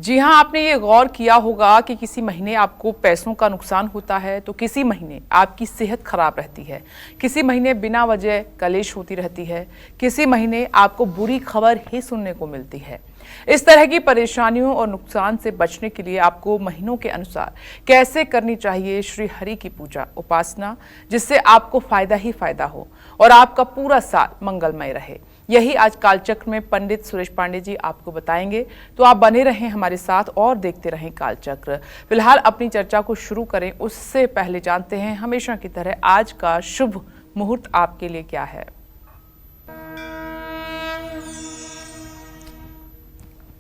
जी हाँ, आपने ये गौर किया होगा कि किसी महीने आपको पैसों का नुकसान होता है तो किसी महीने आपकी सेहत खराब रहती है, किसी महीने बिना वजह कलेश होती रहती है, किसी महीने आपको बुरी खबर ही सुनने को मिलती है। इस तरह की परेशानियों और नुकसान से बचने के लिए आपको महीनों के अनुसार कैसे करनी चाहिए श्री हरि की पूजा उपासना, जिससे आपको फायदा ही फायदा हो और आपका पूरा साल मंगलमय रहे। यही आज कालचक्र में पंडित सुरेश पांडे जी आपको बताएंगे, तो आप बने रहें हमारे साथ और देखते रहें कालचक्र। फिलहाल अपनी चर्चा को शुरू करें उससे पहले जानते हैं हमेशा की तरह आज का शुभ मुहूर्त आपके लिए क्या है।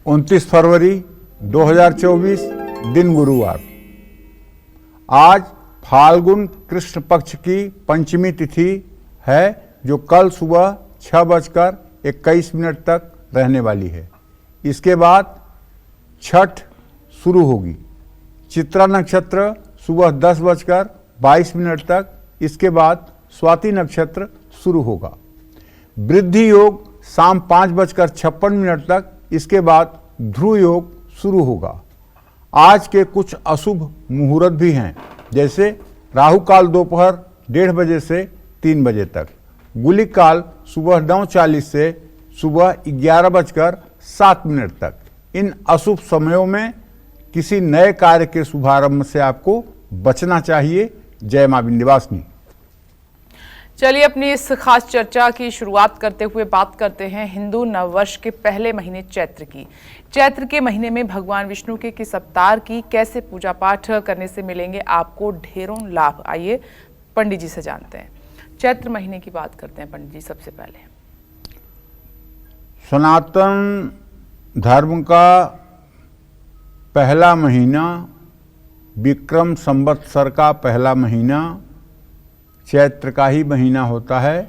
29 फरवरी 2024 दिन गुरुवार। आज फाल्गुन कृष्ण पक्ष की पंचमी तिथि है, जो कल सुबह 6:21 तक रहने वाली है। इसके बाद छठ शुरू होगी। चित्रा नक्षत्र सुबह 10:22 तक, इसके बाद स्वाति नक्षत्र शुरू होगा। वृद्धि योग शाम 5:56 तक, इसके बाद ध्रुव योग शुरू होगा। आज के कुछ अशुभ मुहूर्त भी हैं, जैसे राहु काल दोपहर 1:30 बजे से 3 बजे तक, गुलिक काल सुबह 9:40 से सुबह 11:07 तक। इन अशुभ समयों में किसी नए कार्य के शुभारंभ से आपको बचना चाहिए। जय मां विंध्यवासिनी। चलिए अपनी इस खास चर्चा की शुरुआत करते हुए बात करते हैं हिंदू नववर्ष के पहले महीने चैत्र की। चैत्र के महीने में भगवान विष्णु के किस अवतार की कैसे पूजा पाठ करने से मिलेंगे आपको ढेरों लाभ, आइए पंडित जी से जानते हैं। चैत्र महीने की बात करते हैं पंडित जी सबसे पहले। सनातन धर्म का पहला महीना, विक्रम संवत्सर का पहला महीना चैत्र का ही महीना होता है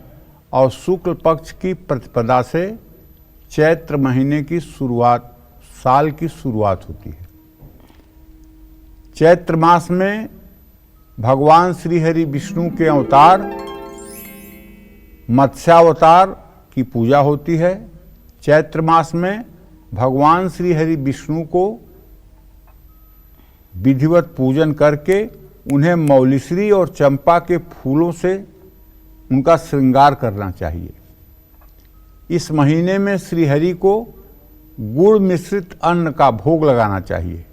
और शुक्ल पक्ष की प्रतिपदा से चैत्र महीने की शुरुआत, साल की शुरुआत होती है। चैत्र मास में भगवान श्री हरि विष्णु के अवतार मत्स्यावतार की पूजा होती है। चैत्र मास में भगवान श्री हरि विष्णु को विधिवत पूजन करके उन्हें मौलीश्री और चंपा के फूलों से उनका श्रृंगार करना चाहिए। इस महीने में श्रीहरि को गुड़ मिश्रित अन्न का भोग लगाना चाहिए।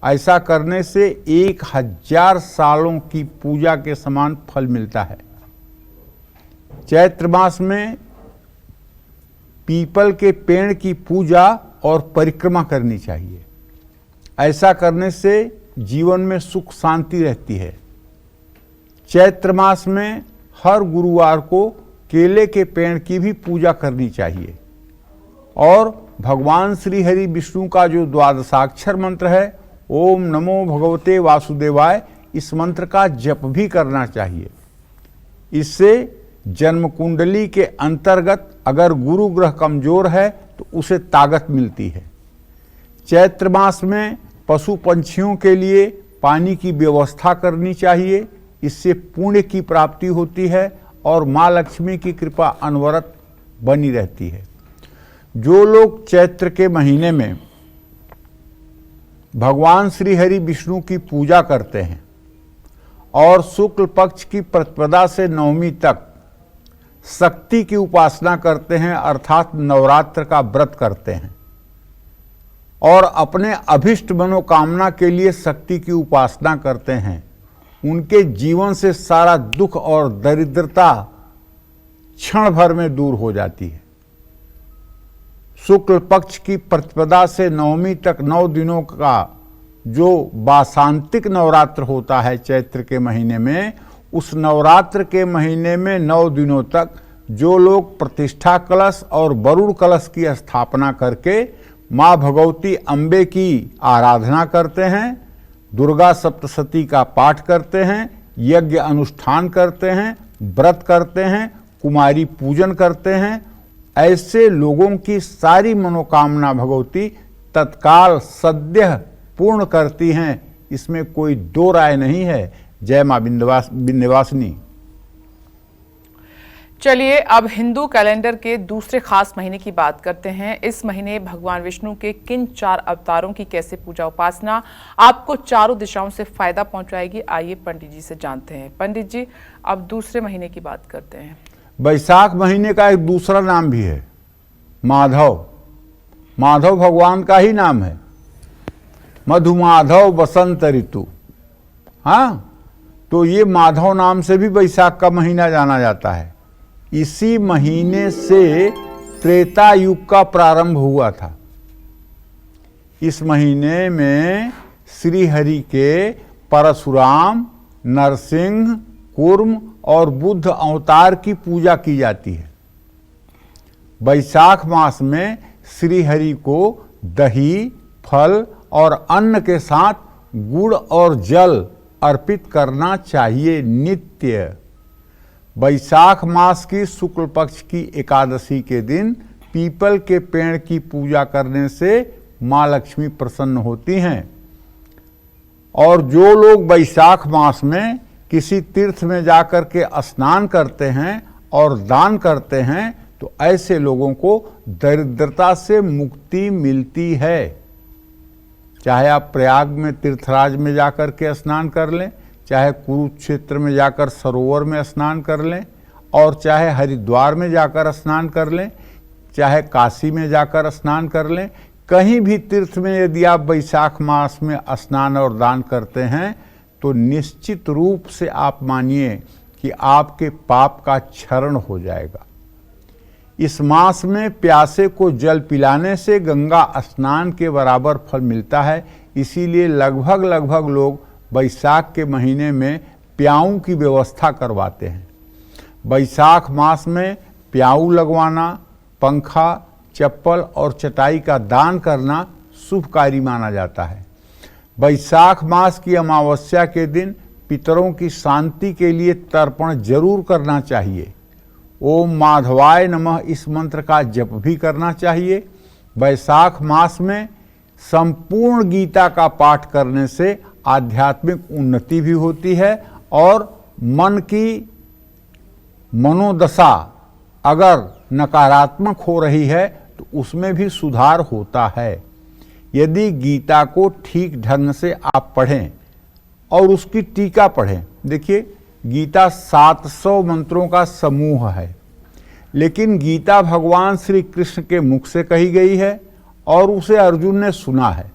ऐसा करने से 1000 सालों की पूजा के समान फल मिलता है। चैत्र मास में पीपल के पेड़ की पूजा और परिक्रमा करनी चाहिए। ऐसा करने से जीवन में सुख शांति रहती है। चैत्र मास में हर गुरुवार को केले के पेड़ की भी पूजा करनी चाहिए और भगवान श्री हरि विष्णु का जो द्वादशाक्षर मंत्र है, ओम नमो भगवते वासुदेवाय, इस मंत्र का जप भी करना चाहिए। इससे जन्म कुंडली के अंतर्गत अगर गुरु ग्रह कमजोर है तो उसे ताकत मिलती है। चैत्र मास में पशु पंछियों के लिए पानी की व्यवस्था करनी चाहिए। इससे पुण्य की प्राप्ति होती है और माँ लक्ष्मी की कृपा अनवरत बनी रहती है। जो लोग चैत्र के महीने में भगवान श्री हरि विष्णु की पूजा करते हैं और शुक्ल पक्ष की प्रतिपदा से नवमी तक शक्ति की उपासना करते हैं, अर्थात नवरात्र का व्रत करते हैं और अपने अभिष्ट मनोकामना के लिए शक्ति की उपासना करते हैं, उनके जीवन से सारा दुख और दरिद्रता क्षण भर में दूर हो जाती है। शुक्ल पक्ष की प्रतिपदा से नवमी तक 9 दिनों का जो वासांतिक नवरात्र होता है चैत्र के महीने में, उस नवरात्र के महीने में 9 दिनों तक जो लोग प्रतिष्ठा कलश और वरुण कलश की स्थापना करके माँ भगवती अम्बे की आराधना करते हैं, दुर्गा सप्तशती का पाठ करते हैं, यज्ञ अनुष्ठान करते हैं, व्रत करते हैं, कुमारी पूजन करते हैं, ऐसे लोगों की सारी मनोकामना भगवती तत्काल सद्यः पूर्ण करती हैं। इसमें कोई दो राय नहीं है। जय मां विंध्यवासिनी। चलिए अब हिंदू कैलेंडर के दूसरे खास महीने की बात करते हैं। इस महीने भगवान विष्णु के किन 4 अवतारों की कैसे पूजा उपासना आपको चारों दिशाओं से फायदा पहुंचाएगी, आइए पंडित जी से जानते हैं। पंडित जी, अब दूसरे महीने की बात करते हैं। वैशाख महीने का एक दूसरा नाम भी है माधव। माधव भगवान का ही नाम है, मधुमाधव बसंत ऋतु। हाँ, तो ये माधव नाम से भी वैशाख का महीना जाना जाता है। इसी महीने से त्रेता युग का प्रारंभ हुआ था। इस महीने में श्री हरि के परशुराम, नरसिंह, कूर्म और बुद्ध अवतार की पूजा की जाती है। वैशाख मास में श्री हरि को दही, फल और अन्न के साथ गुड़ और जल अर्पित करना चाहिए नित्य। वैशाख मास की शुक्ल पक्ष की एकादशी के दिन पीपल के पेड़ की पूजा करने से माँ लक्ष्मी प्रसन्न होती हैं। और जो लोग वैशाख मास में किसी तीर्थ में जाकर के स्नान करते हैं और दान करते हैं तो ऐसे लोगों को दरिद्रता से मुक्ति मिलती है। चाहे आप प्रयाग में तीर्थराज में जाकर के स्नान कर लें, चाहे कुरुक्षेत्र में जाकर सरोवर में स्नान कर लें, और चाहे हरिद्वार में जाकर स्नान कर लें, चाहे काशी में जाकर स्नान कर लें, कहीं भी तीर्थ में यदि आप वैशाख मास में स्नान और दान करते हैं तो निश्चित रूप से आप मानिए कि आपके पाप का क्षरण हो जाएगा। इस मास में प्यासे को जल पिलाने से गंगा स्नान के बराबर फल मिलता है। इसीलिए लगभग लोग वैशाख के महीने में प्याऊ की व्यवस्था करवाते हैं। वैशाख मास में प्याऊ लगवाना, पंखा, चप्पल और चटाई का दान करना शुभकारी माना जाता है। वैशाख मास की अमावस्या के दिन पितरों की शांति के लिए तर्पण जरूर करना चाहिए। ओम माधवाय नमः इस मंत्र का जप भी करना चाहिए। वैशाख मास में संपूर्ण गीता का पाठ करने से आध्यात्मिक उन्नति भी होती है और मन की मनोदशा अगर नकारात्मक हो रही है तो उसमें भी सुधार होता है। यदि गीता को ठीक ढंग से आप पढ़ें और उसकी टीका पढ़ें। देखिए, गीता 700 मंत्रों का समूह है, लेकिन गीता भगवान श्री कृष्ण के मुख से कही गई है और उसे अर्जुन ने सुना है।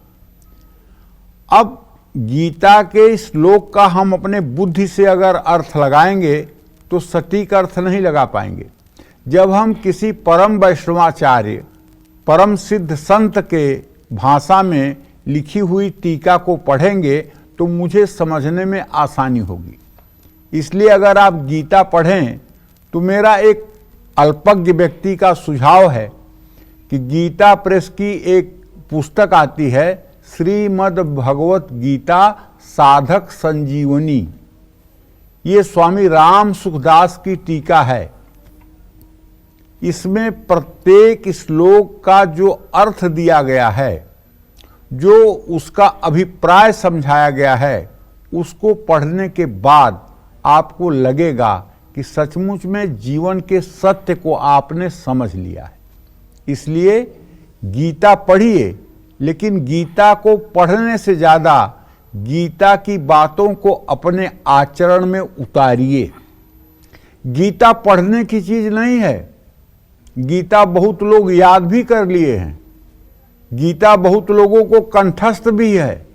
अब गीता के श्लोक का हम अपने बुद्धि से अगर अर्थ लगाएंगे तो सटीक अर्थ नहीं लगा पाएंगे। जब हम किसी परम वैष्णवाचार्य, परम सिद्ध संत के भाषा में लिखी हुई टीका को पढ़ेंगे तो मुझे समझने में आसानी होगी। इसलिए अगर आप गीता पढ़ें तो मेरा एक अल्पज्ञ व्यक्ति का सुझाव है कि गीता प्रेस की एक पुस्तक आती है, श्रीमद् भगवत गीता साधक संजीवनी। ये स्वामी राम सुखदास की टीका है। इसमें प्रत्येक श्लोक का जो अर्थ दिया गया है, जो उसका अभिप्राय समझाया गया है, उसको पढ़ने के बाद आपको लगेगा कि सचमुच में जीवन के सत्य को आपने समझ लिया है। इसलिए गीता पढ़िए, लेकिन गीता को पढ़ने से ज़्यादा गीता की बातों को अपने आचरण में उतारिए। गीता पढ़ने की चीज़ नहीं है। गीता बहुत लोग याद भी कर लिए हैं, गीता बहुत लोगों को कंठस्थ भी है।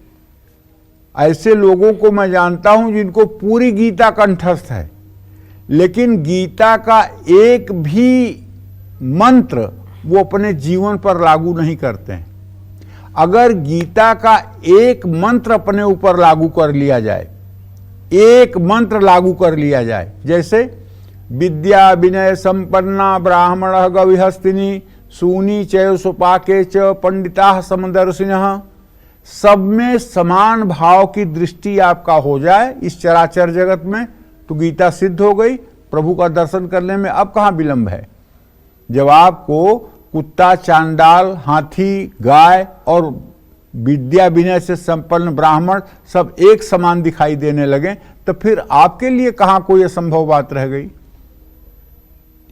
ऐसे लोगों को मैं जानता हूं जिनको पूरी गीता कंठस्थ है, लेकिन गीता का एक भी मंत्र वो अपने जीवन पर लागू नहीं करते हैं। अगर गीता का एक मंत्र अपने ऊपर लागू कर लिया जाए, एक मंत्र लागू कर लिया जाए, जैसे विद्या विनय संपन्ना ब्राह्मण गविहस्तिनी सूनी चैव सुपाके च पंडिता समदर्शिनः, सब में समान भाव की दृष्टि आपका हो जाए इस चराचर जगत में, तो गीता सिद्ध हो गई। प्रभु का दर्शन करने में अब कहाँ विलंब है। जब आपको कुत्ता, चांडाल, हाथी, गाय और विद्या विनय से संपन्न ब्राह्मण सब एक समान दिखाई देने लगे, तो फिर आपके लिए कहाँ कोई असंभव बात रह गई।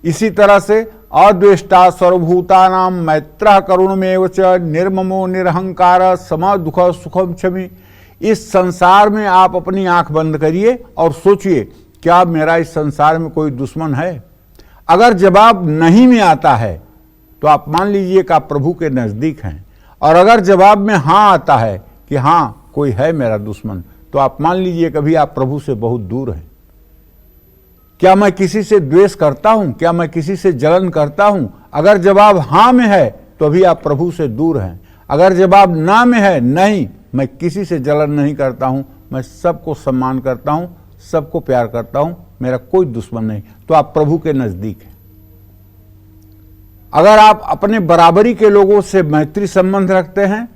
इसी तरह से अद्वेष्टा सर्वभूतानां मैत्रः करुणमेव च निर्ममो निरहंकार सम दुख सुखम क्षमी। इस संसार में आप अपनी आंख बंद करिए और सोचिए, क्या मेरा इस संसार में कोई दुश्मन है? अगर जवाब नहीं में आता है तो आप मान लीजिए कि आप प्रभु के नजदीक हैं, और अगर जवाब में हाँ आता है कि हाँ कोई है मेरा दुश्मन, तो आप मान लीजिए कभी आप प्रभु से बहुत दूर हैं। क्या मैं किसी से द्वेष करता हूं? क्या मैं किसी से जलन करता हूं? अगर जवाब हाँ में है तो अभी आप प्रभु से दूर हैं। अगर जवाब ना में है, नहीं मैं किसी से जलन नहीं करता हूं, मैं सबको सम्मान करता हूं, सबको प्यार करता हूं, मेरा कोई दुश्मन नहीं, तो आप प्रभु के नजदीक हैं। अगर आप अपने बराबरी के लोगों से मैत्री संबंध रखते हैं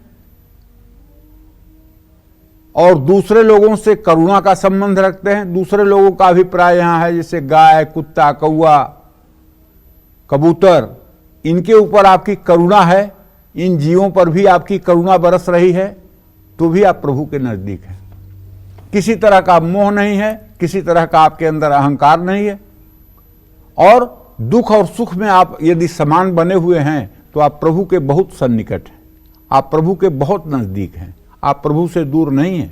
और दूसरे लोगों से करुणा का संबंध रखते हैं, दूसरे लोगों का अभिप्राय यहां है जैसे गाय, कुत्ता, कौआ, कबूतर, इनके ऊपर आपकी करुणा है, इन जीवों पर भी आपकी करुणा बरस रही है, तो भी आप प्रभु के नजदीक हैं। किसी तरह का मोह नहीं है, किसी तरह का आपके अंदर अहंकार नहीं है, और दुख और सुख में आप यदि समान बने हुए हैं तो आप प्रभु के बहुत सन्निकट हैं, आप प्रभु के बहुत नजदीक हैं, आप प्रभु से दूर नहीं हैं।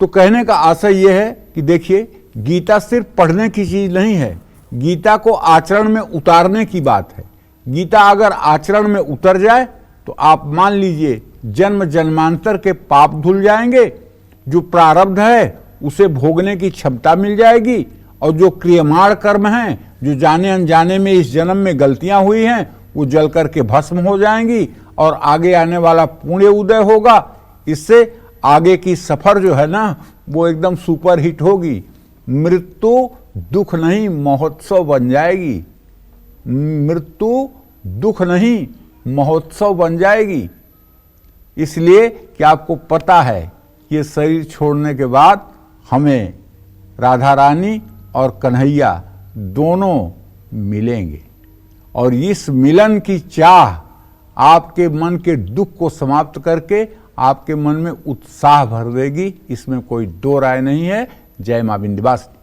तो कहने का आशय यह है कि देखिए, गीता सिर्फ पढ़ने की चीज नहीं है, गीता को आचरण में उतारने की बात है। गीता अगर आचरण में उतर जाए तो आप मान लीजिए जन्म जन्मांतर के पाप धुल जाएंगे, जो प्रारब्ध है उसे भोगने की क्षमता मिल जाएगी, और जो क्रियमाण कर्म हैं, जो जाने अनजाने में इस जन्म में गलतियां हुई हैं, वो जल करके भस्म हो जाएंगी, और आगे आने वाला पुण्य उदय होगा। इससे आगे की सफर जो है ना, वो एकदम सुपर हिट होगी। मृत्यु दुख नहीं महोत्सव बन जाएगी, मृत्यु दुख नहीं महोत्सव बन जाएगी। इसलिए कि आपको पता है कि ये शरीर छोड़ने के बाद हमें राधा रानी और कन्हैया दोनों मिलेंगे, और इस मिलन की चाह आपके मन के दुख को समाप्त करके आपके मन में उत्साह भर देगी, इसमें कोई दो राय नहीं है। जय मां विंध्यवासिनी।